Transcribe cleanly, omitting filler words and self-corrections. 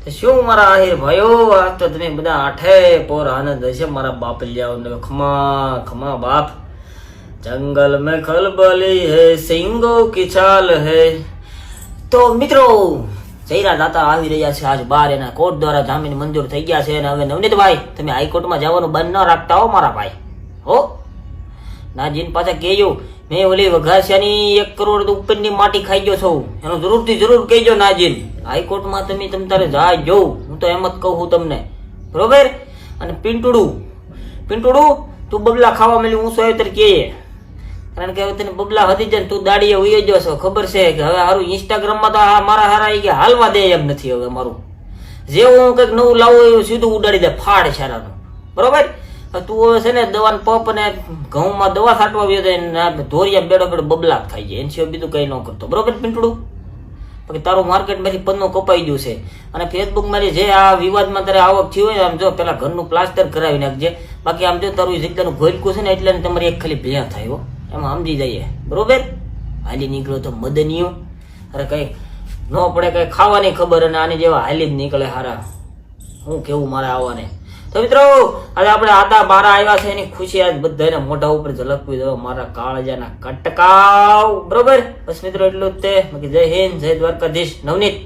તો શું મારા આહિર ભાઈઓ, આ તો તમે બધા આઠે પોર આનંદ હશે મારા બાપ લ્યાઓ. ખમા ખમા બાપ. જંગલ में खलबली है, सिंगो की चाल है. તો મિત્રો જયરા દાતા આવી રહ્યા છે આજ બાર, એના કોર્ટ દ્વારા જામીન મંજૂર થઈ ગયા છે. અને હવે નવનીતભાઈ તમે હાઈકોર્ટમાં જવાનું બંધ ન રાખતા હો મારા ભાઈ. હો નાજીન પાછા કહેજો મેં ઓલી વઘાસિયાની 1 કરોડ ઉપરની માટી ખાઈ ગયો છું, એનું જરૂર કહેજો નાજીન. હાઈકોર્ટમાં તમે તમ તારે જાય જોઉં, હું તો એમ જ કહું છું તમને, બરોબર. અને પિન્ટુડું તું બબલા ખાવા મળ્યું હું સોયતર કે, કારણ કે હવે તને બબલા હતી જાય તું દાડીએ ઉઈ ગયો છો. ખબર છે કે હવે હારું ઇન્સ્ટાગ્રામમાં તો મારા હારા કે હાલવા દે એમ નથી હવે મારું. જેવું હું કંઈક નવું લાવું એવું સીધું ઉડાડી દે ફાડ સારાનું, બરોબર. તું હવે છે ને દવાને પપ અને ઘઉંમાં દવા છાંટવા આવ્યો ધોરિયા બેડો બબલા ખાઈ જાય, એના સિવાય બીજું કઈ ન કરતો, બરોબર પિન્ટુડું. બાકી તારું માર્કેટમાંથી પન્નું કપાઈ ગયું છે. અને ફેસબુક મારી જે આ વિવાદમાં તારે આવક થયું હોય આમ જો પેલા ઘરનું પ્લાસ્ટર કરાવી નાખજે. બાકી આમ જો તારું જગ્યાનું ઘોલકું છે ને એટલે તમારી એક ખાલી ભેં થાય હો, એમાં સમજી જઈએ, બરોબર. હાલી નીકળ્યો તો મદનીઓ, અરે કઈ ન પડે કઈ ખાવાની ખબર, અને આની જેવા હાલી જ નીકળે હારા. હું કેવું મારે આવવાને. તો મિત્રો આજે આપણે આતા બારા આવ્યા છે, એની ખુશી આજ બધાને મોઢા ઉપર ઝલકવી દો મારા કાળજાના કટકાવ, બરોબર. બસ મિત્રો એટલું જ તે. બાકી જય હિન્દ, જય દ્વારકાધીશ. નવનીત